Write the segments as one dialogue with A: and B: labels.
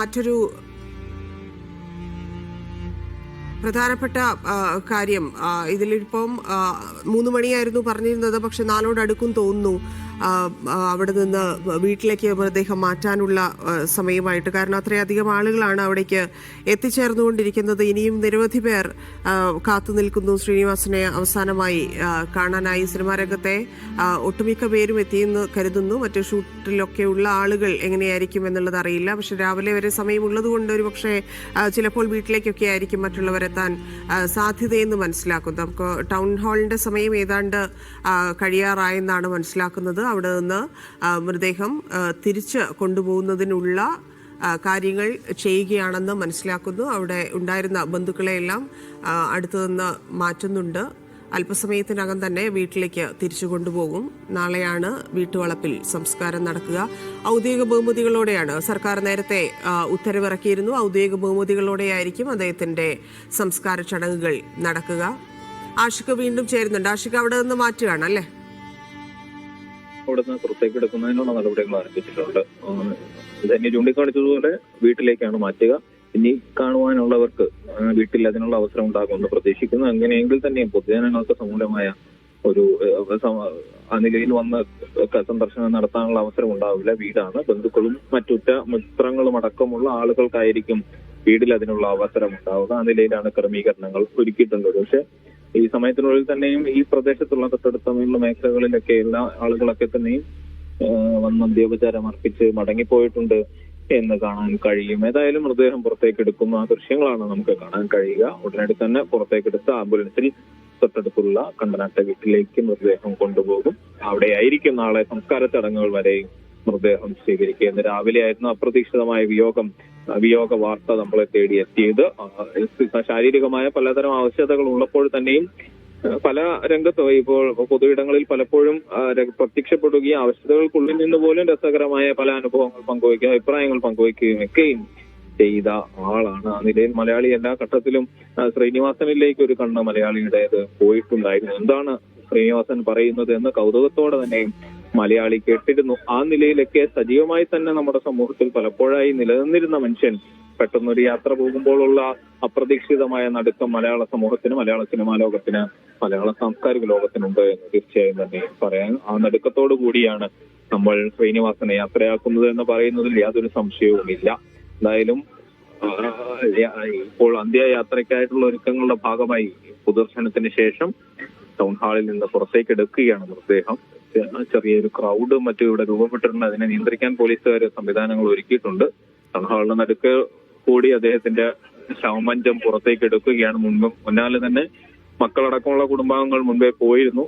A: മറ്റൊരു പ്രധാനപ്പെട്ട കാര്യം, ഇതിലിപ്പം 3 മണിയായിരുന്നു പറഞ്ഞിരുന്നത്, പക്ഷെ 4 അടുക്കും തോന്നുന്നു അവിടെ നിന്ന് വീട്ടിലേക്ക് മൃതദേഹം മാറ്റാനുള്ള സമയമായിട്ട്. കാരണം അത്രയധികം ആളുകളാണ് അവിടേക്ക് എത്തിച്ചേർന്നുകൊണ്ടിരിക്കുന്നത്. ഇനിയും നിരവധി പേർ കാത്തു നിൽക്കുന്നു ശ്രീനിവാസനെ അവസാനമായി കാണാനായി. സിനിമാ രംഗത്തെ ഒട്ടുമിക്ക പേരും എത്തിയെന്ന് കരുതുന്നു. മറ്റു ഷൂട്ടിലൊക്കെയുള്ള ആളുകൾ എങ്ങനെയായിരിക്കും എന്നുള്ളത് അറിയില്ല. പക്ഷെ രാവിലെ വരെ സമയമുള്ളത് കൊണ്ട് ഒരു പക്ഷേ ചിലപ്പോൾ വീട്ടിലേക്കൊക്കെ ആയിരിക്കും മറ്റുള്ളവരെത്താൻ സാധ്യതയെന്ന് മനസ്സിലാക്കുന്നു. നമുക്ക് ടൗൺ ഹാളിൻ്റെ സമയം ഏതാണ്ട് കഴിയാറായെന്നാണ് മനസ്സിലാക്കുന്നത്. അവിടെ നിന്ന് മൃതദേഹം തിരിച്ച് കൊണ്ടുപോകുന്നതിനുള്ള കാര്യങ്ങൾ ചെയ്യുകയാണെന്ന് മനസ്സിലാക്കുന്നു. അവിടെ ഉണ്ടായിരുന്ന ബന്ധുക്കളെയെല്ലാം അടുത്തു നിന്ന് മാറ്റുന്നുണ്ട്. അല്പസമയത്തിനകം തന്നെ വീട്ടിലേക്ക് തിരിച്ചു കൊണ്ടുപോകും. നാളെയാണ് വീട്ടുവളപ്പിൽ സംസ്കാരം നടക്കുക. ഔദ്യോഗിക ബഹുമതികളോടെയാണ്, സർക്കാർ നേരത്തെ ഉത്തരവിറക്കിയിരുന്നു, ഔദ്യോഗിക ബഹുമതികളോടെയായിരിക്കും അദ്ദേഹത്തിന്റെ സംസ്കാര ചടങ്ങുകൾ നടക്കുക. ആഷിഖ് വീണ്ടും ചേരുന്നുണ്ട്. ആഷിഖ് അവിടെ നിന്ന് മാറ്റുകയാണ് അല്ലേ?
B: അവിടെ നിന്ന് പുറത്തേക്ക് എടുക്കുന്നതിനുള്ള നടപടികൾ ആരംഭിച്ചിട്ടുണ്ട്. തന്നെ ചൂണ്ടിക്കാണിച്ചതുപോലെ വീട്ടിലേക്കാണ് മാറ്റുക. ഇനി കാണുവാനുള്ളവർക്ക് വീട്ടിൽ അതിനുള്ള അവസരം ഉണ്ടാകുമെന്ന് പ്രതീക്ഷിക്കുന്നു. അങ്ങനെയെങ്കിൽ തന്നെ പൊതുജനങ്ങൾക്ക് സമൂലമായ ഒരു ആ നിലയിൽ വന്ന് സന്ദർശനം നടത്താനുള്ള അവസരം ഉണ്ടാവില്ല. വീടാണ്. ബന്ധുക്കളും മറ്റുറ്റ മിത്രങ്ങളും അടക്കമുള്ള ആളുകൾക്കായിരിക്കും വീട്ടിൽ അതിനുള്ള അവസരം ഉണ്ടാവുക. ആ നിലയിലാണ് ക്രമീകരണങ്ങൾ ഒരുക്കിയിട്ടുള്ളത്. പക്ഷെ ഈ സമയത്തിനുള്ളിൽ തന്നെയും ഈ പ്രദേശത്തുള്ള തൊട്ടടുത്തുള്ള മേഖലകളിലൊക്കെ എല്ലാ ആളുകളൊക്കെ തന്നെയും വന്ന് അന്ത്യോപചാരം അർപ്പിച്ച് മടങ്ങിപ്പോയിട്ടുണ്ട് എന്ന് കാണാൻ കഴിയും. ഏതായാലും മൃതദേഹം പുറത്തേക്ക് എടുക്കുന്ന ആ ദൃശ്യങ്ങളാണ് നമുക്ക് കാണാൻ കഴിയുക. ഉടനടി തന്നെ പുറത്തേക്കെടുത്ത ആംബുലൻസിൽ തൊട്ടടുത്തുള്ള കണ്ടനാട്ട വീട്ടിലേക്ക് മൃതദേഹം കൊണ്ടുപോകും. അവിടെയായിരിക്കും നാളെ സംസ്കാര ചടങ്ങുകൾ വരെയും മൃതദേഹം സ്വീകരിക്കുക. ഇന്ന് രാവിലെ ആയിരുന്നു അപ്രതീക്ഷിതമായ വിയോഗ വാർത്ത നമ്മളെ തേടി എത്തിയത്. ശാരീരികമായ പലതരം ആവശ്യതകൾ ഉള്ളപ്പോൾ തന്നെയും പല രംഗത്തും ഇപ്പോൾ പൊതുയിടങ്ങളിൽ പലപ്പോഴും പ്രത്യക്ഷപ്പെടുകയും ആവശ്യതകൾക്കുള്ളിൽ നിന്ന് പോലും രസകരമായ പല അനുഭവങ്ങൾ പങ്കുവയ്ക്കുകയും അഭിപ്രായങ്ങൾ പങ്കുവയ്ക്കുകയും ഒക്കെയും ചെയ്ത ആളാണ്. ആ നിലയിൽ മലയാളി എല്ലാ ഘട്ടത്തിലും ശ്രീനിവാസനിലേക്ക് ഒരു കണ്ണ് മലയാളിയുടേത് പോയിട്ടുണ്ടായിരുന്നു. എന്താണ് ശ്രീനിവാസൻ പറയുന്നത് എന്ന് കൗതുകത്തോടെ തന്നെ മലയാളി കേട്ടിരുന്നു. ആ നിലയിലൊക്കെ സജീവമായി തന്നെ നമ്മുടെ സമൂഹത്തിൽ പലപ്പോഴായി നിലനിന്നിരുന്ന മനുഷ്യൻ പെട്ടെന്നൊരു യാത്ര പോകുമ്പോഴുള്ള അപ്രതീക്ഷിതമായ നടുക്കം മലയാള സമൂഹത്തിന്, മലയാള സിനിമാ ലോകത്തിന്, മലയാള സാംസ്കാരിക ലോകത്തിനുണ്ട് എന്ന് തീർച്ചയായും തന്നെ പറയാൻ. ആ നടുക്കത്തോടു കൂടിയാണ് നമ്മൾ ശ്രീനിവാസനെ യാത്രയാക്കുന്നത് എന്ന് പറയുന്നതിൽ യാതൊരു സംശയവുമില്ല. എന്തായാലും ഇപ്പോൾ അന്ത്യയാത്രയ്ക്കായിട്ടുള്ള ഒരുക്കങ്ങളുടെ ഭാഗമായി പൊതുദർശനത്തിന് ശേഷം ടൗൺ ഹാളിൽ നിന്ന് പുറത്തേക്ക് എടുക്കുകയാണ് മൃതദേഹം. ചെറിയൊരു ക്രൗഡ് മറ്റും ഇവിടെ രൂപപ്പെട്ടിട്ടുണ്ട്. അതിനെ നിയന്ത്രിക്കാൻ പോലീസുകാർ സംവിധാനങ്ങൾ ഒരുക്കിയിട്ടുണ്ട്. ടൗൺ ഹാളിന്റെ നടുക്ക് കൂടി അദ്ദേഹത്തിന്റെ ശവമഞ്ചം പുറത്തേക്ക് എടുക്കുകയാണ്. മുന്നാലെ തന്നെ മക്കളടക്കമുള്ള കുടുംബാംഗങ്ങൾ മുൻപേ പോയിരുന്നു.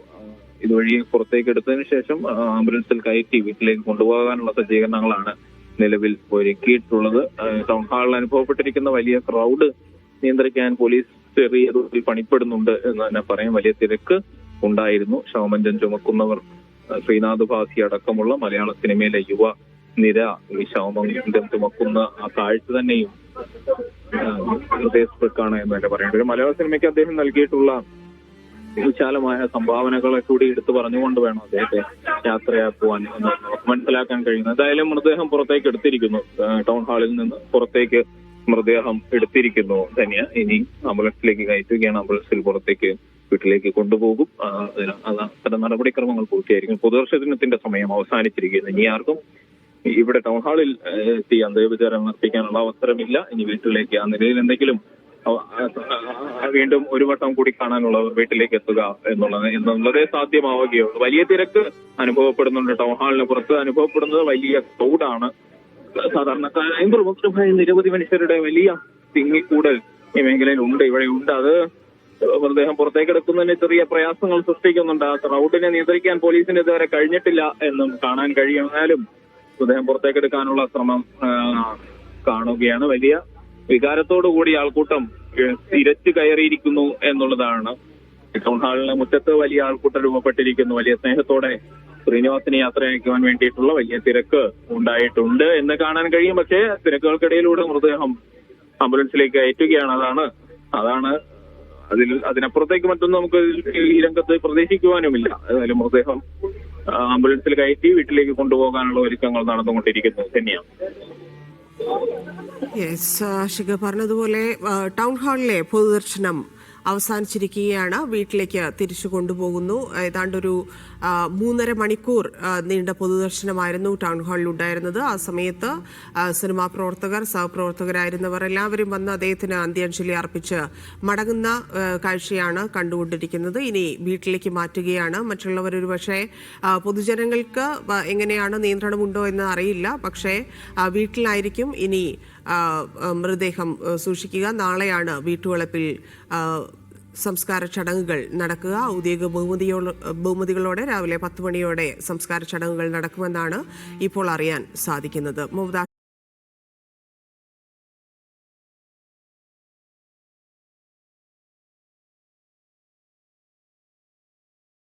B: ഇതുവഴി പുറത്തേക്ക് എടുത്തതിന് ശേഷം ആംബുലൻസിൽ കയറ്റി വീട്ടിലേക്ക് കൊണ്ടുപോകാനുള്ള സജ്ജീകരണങ്ങളാണ് നിലവിൽ ഒരുക്കിയിട്ടുള്ളത്. ടൗൺ ഹാളിൽ അനുഭവപ്പെട്ടിരിക്കുന്ന വലിയ ക്രൗഡ് നിയന്ത്രിക്കാൻ പോലീസ് ചെറിയ തോതിൽ പണിപ്പെടുന്നുണ്ട് എന്ന് തന്നെ പറയാം. വലിയ തിരക്ക് ഉണ്ടായിരുന്നു. ശവമഞ്ചം ചുമക്കുന്നവർ, ശ്രീനാഥ് ഭാസി അടക്കമുള്ള മലയാള സിനിമയിലെ യുവ നിര ഈ ശവമഞ്ചം ചുമക്കുന്ന ആ കാഴ്ച തന്നെയും ഹൃദയസ്പൃക്കാണ് എന്ന് തന്നെ പറയേണ്ടത്. ഒരു മലയാള സിനിമയ്ക്ക് അദ്ദേഹം നൽകിയിട്ടുള്ള വിശാലമായ സംഭാവനകളെ കൂടി എടുത്തു പറഞ്ഞുകൊണ്ട് വേണം അദ്ദേഹത്തെ യാത്രയാക്കുവാൻ എന്ന് മനസ്സിലാക്കാൻ കഴിയുന്നത്. എന്തായാലും മൃതദേഹം പുറത്തേക്ക് എടുത്തിരിക്കുന്നു. ടൗൺ ഹാളിൽ നിന്ന് പുറത്തേക്ക് മൃതദേഹം എടുത്തിരിക്കുന്നു തന്നെയാണ്. ഇനി ആംബുലൻസിലേക്ക് കയറ്റുകയാണ്. ആംബുലൻസിൽ പുറത്തേക്ക് വീട്ടിലേക്ക് കൊണ്ടുപോകും. അത്തരം നടപടിക്രമങ്ങൾ പൂർത്തിയായിരിക്കും. പൊതുദർശനത്തിന്റെ സമയം അവസാനിച്ചിരിക്കുന്നു. ഇനി ആർക്കും ഇവിടെ ടൗൺ ഹാളിൽ എത്തി അന്ത്യോപചാരം അർപ്പിക്കാനുള്ള അവസരമില്ല. ഇനി വീട്ടിലേക്ക് ആ നിലയിൽ എന്തെങ്കിലും വീണ്ടും ഒരു വട്ടം കൂടി കാണാനുള്ളവർ വീട്ടിലേക്ക് എത്തുക എന്നുള്ളതേ സാധ്യമാവുകയുള്ളൂ. വലിയ തിരക്ക് അനുഭവപ്പെടുന്നുണ്ട്. ടൗൺ ഹാളിന് പുറത്ത് അനുഭവപ്പെടുന്നത് വലിയ ക്രൗഡാണ്. സാധാരണക്കാരായും പ്രമുഖരുമായ നിരവധി മനുഷ്യരുടെ വലിയ തിങ്ങിക്കൂടൽ ഈ മേഖലയിൽ ഉണ്ട്, ഇവിടെ ഉണ്ട്. അത് മൃതദേഹം പുറത്തേക്ക് എടുക്കുന്നതിന് ചെറിയ പ്രയാസങ്ങൾ സൃഷ്ടിക്കുന്നുണ്ട്. ആ ക്രൗഡിനെ നിയന്ത്രിക്കാൻ പോലീസിന് ഇതുവരെ കഴിഞ്ഞിട്ടില്ല എന്നും കാണാൻ കഴിയും. എന്നാലും മൃതദേഹം പുറത്തേക്ക് എടുക്കാനുള്ള ശ്രമം കാണുകയാണ്. വലിയ വികാരത്തോടു കൂടി ആൾക്കൂട്ടം തിരച്ചു കയറിയിരിക്കുന്നു എന്നുള്ളതാണ്. ടൗൺ ഹാളിന് മുറ്റത്ത് വലിയ ആൾക്കൂട്ടം രൂപപ്പെട്ടിരിക്കുന്നു. വലിയ സ്നേഹത്തോടെ ശ്രീനിവാസനെ യാത്രയാക്കുവാൻ വേണ്ടിയിട്ടുള്ള വലിയ തിരക്ക് ഉണ്ടായിട്ടുണ്ട് എന്ന് കാണാൻ കഴിയും. പക്ഷേ തിരക്കുകൾക്കിടയിലൂടെ മൃതദേഹം ആംബുലൻസിലേക്ക് കയറ്റുകയാണ്. അതാണ് അതിനപ്പുറത്തേക്ക് മറ്റൊന്നും നമുക്ക് ഈ രംഗത്ത് പ്രതീക്ഷിക്കുവാനുമില്ല. ഏതായാലും മൃതദേഹം ആംബുലൻസിൽ കയറ്റി വീട്ടിലേക്ക് കൊണ്ടുപോകാനുള്ള ഒരുക്കങ്ങൾ നടന്നുകൊണ്ടിരിക്കുന്നത് തന്നെയാണ്.
A: യെസ്, ശിഖ പറഞ്ഞതുപോലെ ടൗൺ ഹാളിലെ പൊതുദർശനം അവസാനിച്ചിരിക്കുകയാണ്. വീട്ടിലേക്ക് തിരിച്ചു കൊണ്ടുപോകുന്നു. ഏതാണ്ടൊരു 3.5 മണിക്കൂർ നീണ്ട പൊതുദർശനമായിരുന്നു ടൗൺ ഹാളിൽ ഉണ്ടായിരുന്നത്. ആ സമയത്ത് സിനിമാ പ്രവർത്തകർ, സഹപ്രവർത്തകരായിരുന്നവർ എല്ലാവരും വന്ന് അദ്ദേഹത്തിന് അന്ത്യാഞ്ജലി അർപ്പിച്ച് മടങ്ങുന്ന കാഴ്ചയാണ് കണ്ടുകൊണ്ടിരിക്കുന്നത്. ഇനി വീട്ടിലേക്ക് മാറ്റുകയാണ്. മറ്റുള്ളവർ ഒരു പക്ഷേ പൊതുജനങ്ങൾക്ക് എങ്ങനെയാണ് നിയന്ത്രണമുണ്ടോ എന്ന് അറിയില്ല. പക്ഷേ വീട്ടിലായിരിക്കും ഇനി മൃതദേഹം സൂക്ഷിക്കുക. നാളെയാണ് വീട്ടുവളപ്പിൽ സംസ്കാര ചടങ്ങുകൾ നടക്കുക. ഔദ്യോഗിക ബഹുമതികളോടെ രാവിലെ 10 മണിയോടെ സംസ്കാര ചടങ്ങുകൾ നടക്കുമെന്നാണ് ഇപ്പോൾ അറിയാൻ സാധിക്കുന്നത്.